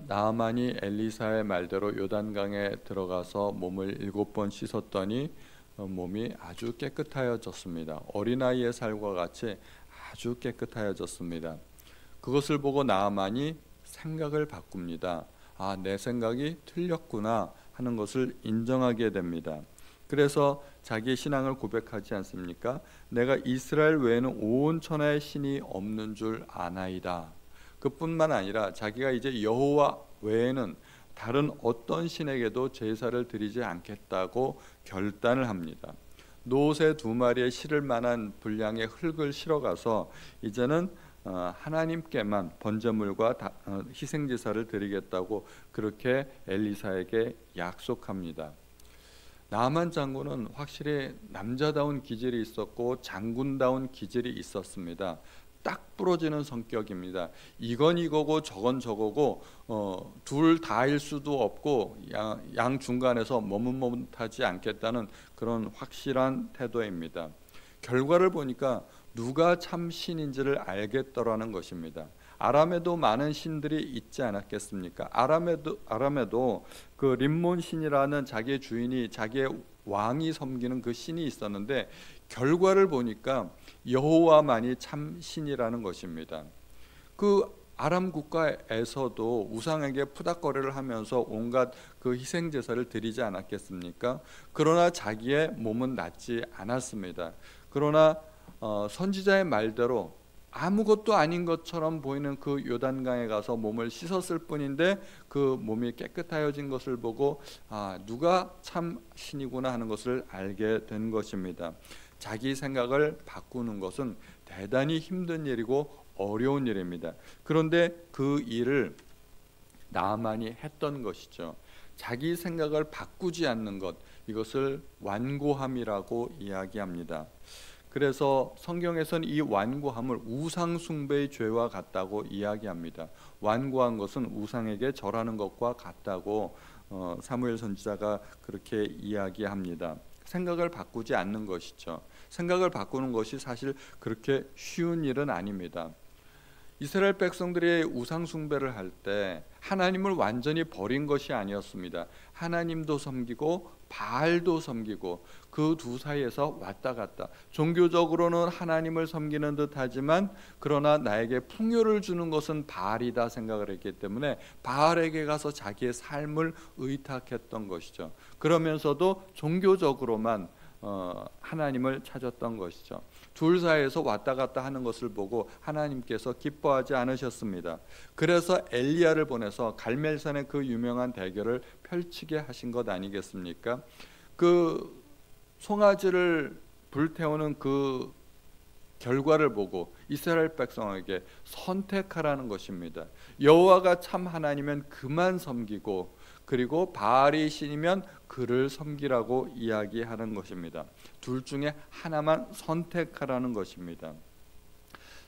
나아만이 엘리사의 말대로 요단강에 들어가서 몸을 7번 씻었더니 몸이 아주 깨끗하여졌습니다. 어린아이의 살과 같이 아주 깨끗하여졌습니다. 그것을 보고 나아만이 생각을 바꿉니다. 내 생각이 틀렸구나 하는 것을 인정하게 됩니다. 그래서 자기의 신앙을 고백하지 않습니까? 내가 이스라엘 외에는 온 천하에 신이 없는 줄 아나이다. 그뿐만 아니라 자기가 이제 여호와 외에는 다른 어떤 신에게도 제사를 드리지 않겠다고 결단을 합니다. 노새 2마리에 실을 만한 분량의 흙을 실어가서 이제는 하나님께만 번제물과 희생제사를 드리겠다고 그렇게 엘리사에게 약속합니다. 나아만 장군은 확실히 남자다운 기질이 있었고 장군다운 기질이 있었습니다. 딱 부러지는 성격입니다. 이건 이거고 저건 저거고 둘 다일 수도 없고 양 중간에서 머뭇머뭇하지 않겠다는 그런 확실한 태도입니다. 결과를 보니까 누가 참 신인지를 알겠더라는 것입니다. 아람에도 많은 신들이 있지 않았겠습니까? 아람에도 그 림몬 신이라는 자기의 주인이 자기의 왕이 섬기는 그 신이 있었는데 결과를 보니까 여호와만이 참 신이라는 것입니다. 그 아람 국가에서도 우상에게 푸닥거리를 하면서 온갖 그 희생 제사를 드리지 않았겠습니까? 그러나 자기의 몸은 낫지 않았습니다. 그러나 선지자의 말대로 아무것도 아닌 것처럼 보이는 그 요단강에 가서 몸을 씻었을 뿐인데 그 몸이 깨끗하여진 것을 보고 누가 참 신이구나 하는 것을 알게 된 것입니다. 자기 생각을 바꾸는 것은 대단히 힘든 일이고 어려운 일입니다. 그런데 그 일을 나아만이 했던 것이죠. 자기 생각을 바꾸지 않는 것, 이것을 완고함이라고 이야기합니다. 그래서 성경에서는 이 완고함을 우상 숭배의 죄와 같다고 이야기합니다. 완고한 것은 우상에게 절하는 것과 같다고 사무엘 선지자가 그렇게 이야기합니다. 생각을 바꾸지 않는 것이죠. 생각을 바꾸는 것이 사실 그렇게 쉬운 일은 아닙니다. 이스라엘 백성들이 우상 숭배를 할 때 하나님을 완전히 버린 것이 아니었습니다. 하나님도 섬기고 바알도 섬기고 그 두 사이에서 왔다 갔다. 종교적으로는 하나님을 섬기는 듯하지만 그러나 나에게 풍요를 주는 것은 바알이다 생각을 했기 때문에 바알에게 가서 자기의 삶을 의탁했던 것이죠. 그러면서도 종교적으로만 하나님을 찾았던 것이죠. 둘 사이에서 왔다 갔다 하는 것을 보고 하나님께서 기뻐하지 않으셨습니다. 그래서 엘리야를 보내서 갈멜산의 그 유명한 대결을 펼치게 하신 것 아니겠습니까? 그 송아지를 불태우는 그 결과를 보고 이스라엘 백성에게 선택하라는 것입니다. 여호와가 참 하나님은 그만 섬기고 그리고 바알이 신이면 그를 섬기라고 이야기하는 것입니다. 둘 중에 하나만 선택하라는 것입니다.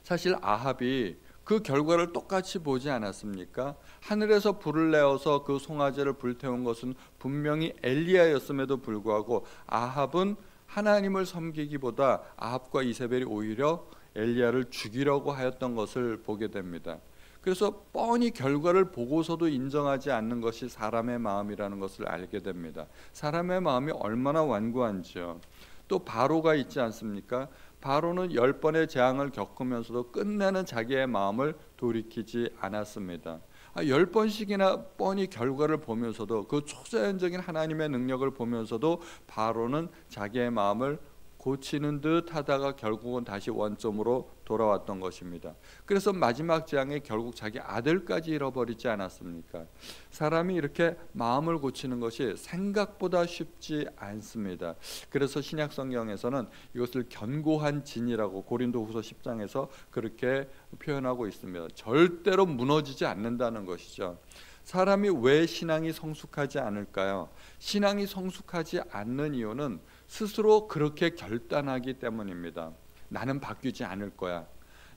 사실 아합이 그 결과를 똑같이 보지 않았습니까? 하늘에서 불을 내어서 그 송아지를 불태운 것은 분명히 엘리야였음에도 불구하고 아합은 하나님을 섬기기보다 아합과 이세벨이 오히려 엘리야를 죽이려고 하였던 것을 보게 됩니다. 그래서 뻔히 결과를 보고서도 인정하지 않는 것이 사람의 마음이라는 것을 알게 됩니다. 사람의 마음이 얼마나 완고한지요. 또 바로가 있지 않습니까? 바로는 10번의 재앙을 겪으면서도 끝내는 자기의 마음을 돌이키지 않았습니다. 10번씩이나 뻔히 결과를 보면서도 그 초자연적인 하나님의 능력을 보면서도 바로는 자기의 마음을 고치는 듯 하다가 결국은 다시 원점으로 돌아왔던 것입니다. 그래서 마지막 재앙에 결국 자기 아들까지 잃어버리지 않았습니까? 사람이 이렇게 마음을 고치는 것이 생각보다 쉽지 않습니다. 그래서 신약 성경에서는 이것을 견고한 진이라고 고린도후서 10장에서 그렇게 표현하고 있습니다. 절대로 무너지지 않는다는 것이죠. 사람이 왜 신앙이 성숙하지 않을까요? 신앙이 성숙하지 않는 이유는 스스로 그렇게 결단하기 때문입니다. 나는 바뀌지 않을 거야.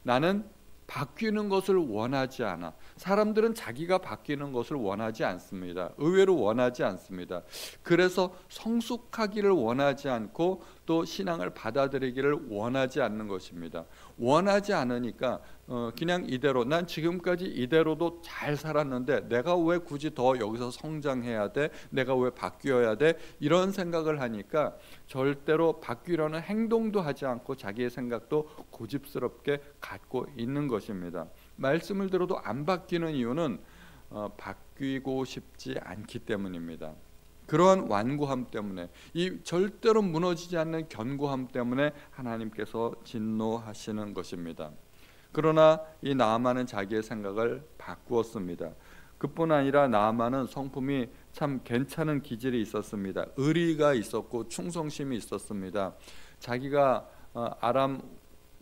나는 바뀌는 것을 원하지 않아. 사람들은 자기가 바뀌는 것을 원하지 않습니다. 의외로 원하지 않습니다. 그래서 성숙하기를 원하지 않고 또 신앙을 받아들이기를 원하지 않는 것입니다. 원하지 않으니까 그냥 이대로, 난 지금까지 이대로도 잘 살았는데 내가 왜 굳이 더 여기서 성장해야 돼? 내가 왜 바뀌어야 돼? 이런 생각을 하니까 절대로 바뀌려는 행동도 하지 않고 자기의 생각도 고집스럽게 갖고 있는 것입니다. 말씀을 들어도 안 바뀌는 이유는 바뀌고 싶지 않기 때문입니다. 그러한 완고함 때문에, 이 절대로 무너지지 않는 견고함 때문에 하나님께서 진노하시는 것입니다. 그러나 이 나아만은 자기의 생각을 바꾸었습니다. 그뿐 아니라 나아만은 성품이 참 괜찮은 기질이 있었습니다. 의리가 있었고 충성심이 있었습니다. 자기가 아람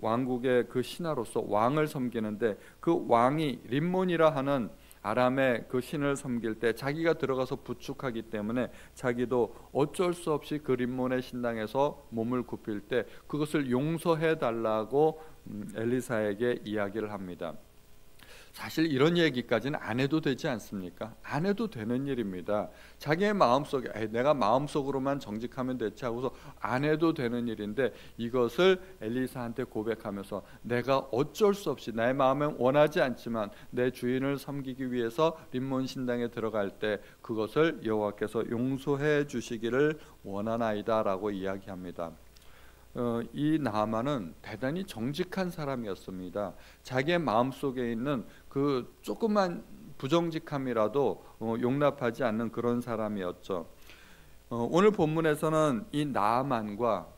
왕국의 그 신하로서 왕을 섬기는데, 그 왕이 림몬이라 하는 아람의 그 신을 섬길 때 자기가 들어가서 부축하기 때문에 자기도 어쩔 수 없이 그 림몬의 신당에서 몸을 굽힐 때 그것을 용서해 달라고 엘리사에게 이야기를 합니다. 사실 이런 얘기까지는 안 해도 되지 않습니까? 안 해도 되는 일입니다. 자기의 마음속에 내가 마음속으로만 정직하면 되지 하고서 안 해도 되는 일인데, 이것을 엘리사한테 고백하면서 내가 어쩔 수 없이 나의 마음은 원하지 않지만 내 주인을 섬기기 위해서 림몬 신당에 들어갈 때 그것을 여호와께서 용서해 주시기를 원하나이다 라고 이야기합니다. 이 나아만은 대단히 정직한 사람이었습니다. 자기의 마음속에 있는 그 조그만 부정직함이라도 용납하지 않는 그런 사람이었죠. 오늘 본문에서는 이 나아만과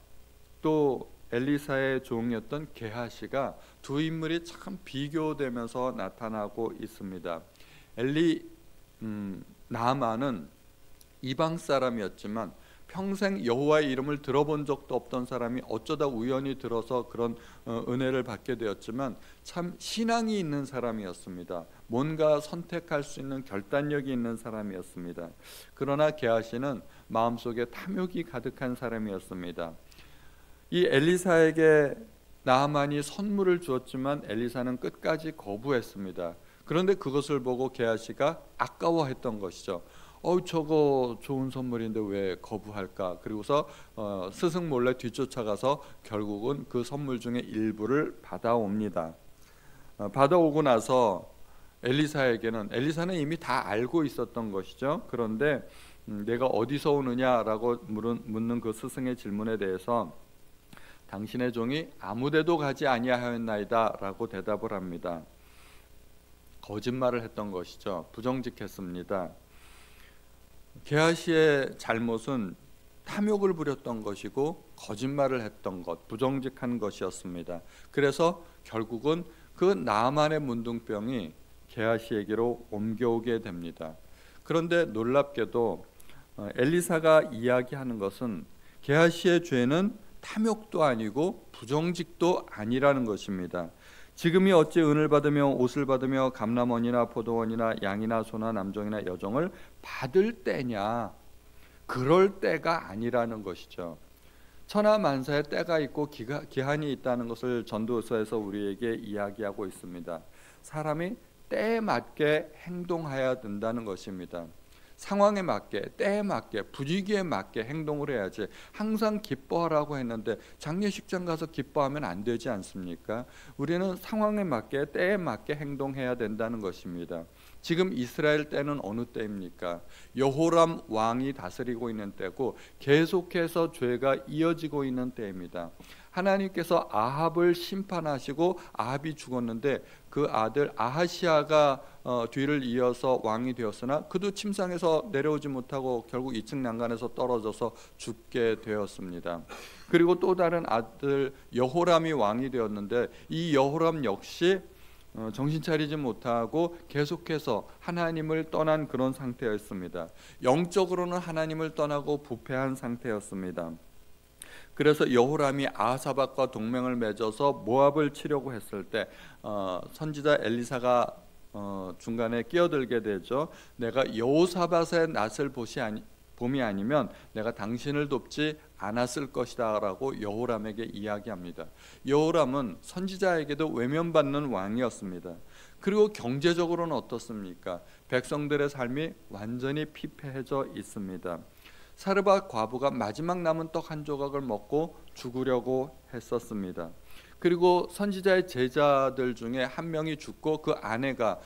또 엘리사의 종이었던 게하시가 두 인물이 참 비교되면서 나타나고 있습니다. 나아만은 이방 사람이었지만 평생 여호와의 이름을 들어본 적도 없던 사람이 어쩌다 우연히 들어서 그런 은혜를 받게 되었지만 참 신앙이 있는 사람이었습니다. 뭔가 선택할 수 있는 결단력이 있는 사람이었습니다. 그러나 게하시는 마음속에 탐욕이 가득한 사람이었습니다. 이 엘리사에게 나아만이 선물을 주었지만 엘리사는 끝까지 거부했습니다. 그런데 그것을 보고 게하시가 아까워했던 것이죠. 저거 좋은 선물인데 왜 거부할까? 그리고서 스승 몰래 뒤쫓아가서 결국은 그 선물 중에 일부를 받아옵니다. 받아오고 나서 엘리사는 이미 다 알고 있었던 것이죠. 그런데 내가 어디서 오느냐라고 묻는 그 스승의 질문에 대해서 당신의 종이 아무데도 가지 아니하였나이다 라고 대답을 합니다. 거짓말을 했던 것이죠. 부정직했습니다. 게하시의 잘못은 탐욕을 부렸던 것이고 거짓말을 했던 것, 부정직한 것이었습니다. 그래서 결국은 그 나아만의 문둥병이 게하시에게로 옮겨오게 됩니다. 그런데 놀랍게도 엘리사가 이야기하는 것은 게하시의 죄는 탐욕도 아니고 부정직도 아니라는 것입니다. 지금이 어찌 은을 받으며 옷을 받으며 감람원이나 포도원이나 양이나 소나 남종이나 여종을 받을 때냐? 그럴 때가 아니라는 것이죠. 천하만사의 때가 있고 기한이 있다는 것을 전도서에서 우리에게 이야기하고 있습니다. 사람이 때에 맞게 행동해야 된다는 것입니다. 상황에 맞게, 때에 맞게, 분위기에 맞게 행동을 해야지. 항상 기뻐하라고 했는데 장례식장 가서 기뻐하면 안 되지 않습니까? 우리는 상황에 맞게, 때에 맞게 행동해야 된다는 것입니다. 지금 이스라엘 때는 어느 때입니까? 여호람 왕이 다스리고 있는 때고 계속해서 죄가 이어지고 있는 때입니다. 하나님께서 아합을 심판하시고 아합이 죽었는데 그 아들 아하시아가 뒤를 이어서 왕이 되었으나 그도 침상에서 내려오지 못하고 결국 2층 난간에서 떨어져서 죽게 되었습니다. 그리고 또 다른 아들 여호람이 왕이 되었는데 이 여호람 역시 정신 차리지 못하고 계속해서 하나님을 떠난 그런 상태였습니다. 영적으로는 하나님을 떠나고 부패한 상태였습니다. 그래서 여호람이 아하사밧과 동맹을 맺어서 모압을 치려고 했을 때 선지자 엘리사가 중간에 끼어들게 되죠. 내가 여호사밧의 낯을 봄이 아니면 내가 당신을 돕지 않았을 것이다 라고 여호람에게 이야기합니다. 여호람은 선지자에게도 외면받는 왕이었습니다. 그리고 경제적으로는 어떻습니까? 백성들의 삶이 완전히 피폐해져 있습니다. 사르밧 과부가 마지막 남은 떡 한 조각을 먹고 죽으려고 했었습니다. 그리고 선지자의 제자들 중에 한 명이 죽고 그 아내가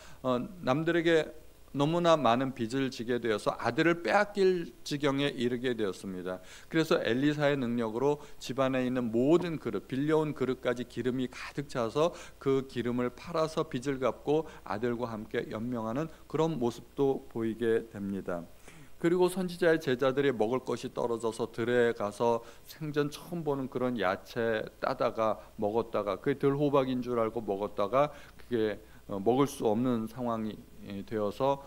남들에게 너무나 많은 빚을 지게 되어서 아들을 빼앗길 지경에 이르게 되었습니다. 그래서 엘리사의 능력으로 집안에 있는 모든 그릇, 빌려온 그릇까지 기름이 가득 차서 그 기름을 팔아서 빚을 갚고 아들과 함께 연명하는 그런 모습도 보이게 됩니다. 그리고 선지자의 제자들이 먹을 것이 떨어져서 들에 가서 생전 처음 보는 그런 야채 따다가 먹었다가 그게 들호박인 줄 알고 먹었다가 그게 먹을 수 없는 상황이 되어서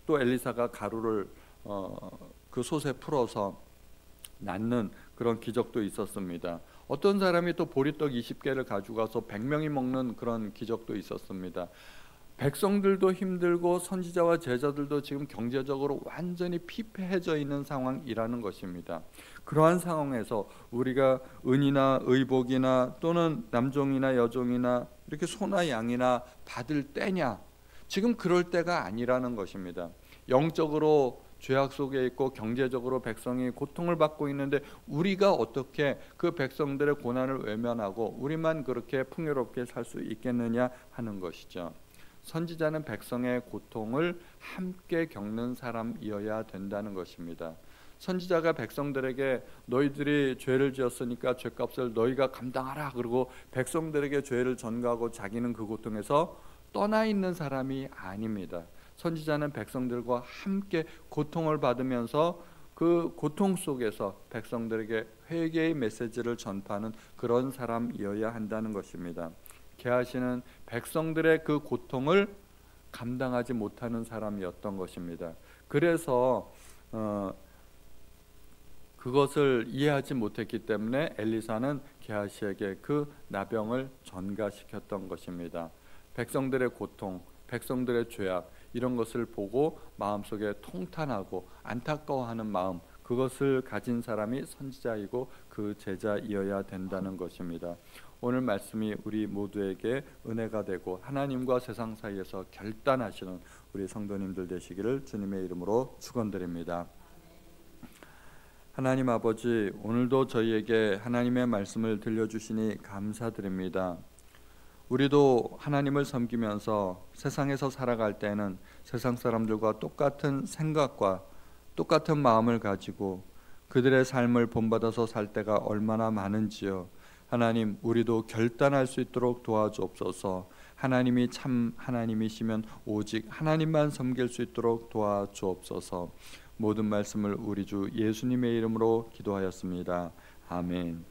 또 엘리사가 가루를 그 솥에 풀어서 낳는 그런 기적도 있었습니다. 어떤 사람이 또 보리떡 20개를 가져가서 100명이 먹는 그런 기적도 있었습니다. 백성들도 힘들고 선지자와 제자들도 지금 경제적으로 완전히 피폐해져 있는 상황이라는 것입니다. 그러한 상황에서 우리가 은이나 의복이나 또는 남종이나 여종이나 이렇게 소나 양이나 받을 때냐? 지금 그럴 때가 아니라는 것입니다. 영적으로 죄악 속에 있고 경제적으로 백성이 고통을 받고 있는데 우리가 어떻게 그 백성들의 고난을 외면하고 우리만 그렇게 풍요롭게 살 수 있겠느냐 하는 것이죠. 선지자는 백성의 고통을 함께 겪는 사람이어야 된다는 것입니다. 선지자가 백성들에게 너희들이 죄를 지었으니까 죄값을 너희가 감당하라 그러고 백성들에게 죄를 전가하고 자기는 그 고통에서 떠나 있는 사람이 아닙니다. 선지자는 백성들과 함께 고통을 받으면서 그 고통 속에서 백성들에게 회개의 메시지를 전파하는 그런 사람이어야 한다는 것입니다. 게하시는 백성들의 그 고통을 감당하지 못하는 사람이었던 것입니다. 그래서 그것을 이해하지 못했기 때문에 엘리사는 게하시에게 그 나병을 전가시켰던 것입니다. 백성들의 고통, 백성들의 죄악 이런 것을 보고 마음속에 통탄하고 안타까워하는 마음, 그것을 가진 사람이 선지자이고 그 제자이어야 된다는 것입니다. 오늘 말씀이 우리 모두에게 은혜가 되고 하나님과 세상 사이에서 결단하시는 우리 성도님들 되시기를 주님의 이름으로 축원드립니다. 하나님 아버지, 오늘도 저희에게 하나님의 말씀을 들려주시니 감사드립니다. 우리도 하나님을 섬기면서 세상에서 살아갈 때는 세상 사람들과 똑같은 생각과 똑같은 마음을 가지고 그들의 삶을 본받아서 살 때가 얼마나 많은지요. 하나님, 우리도 결단할 수 있도록 도와주옵소서. 하나님이 참 하나님이시면 오직 하나님만 섬길 수 있도록 도와주옵소서. 모든 말씀을 우리 주 예수님의 이름으로 기도하였습니다. 아멘.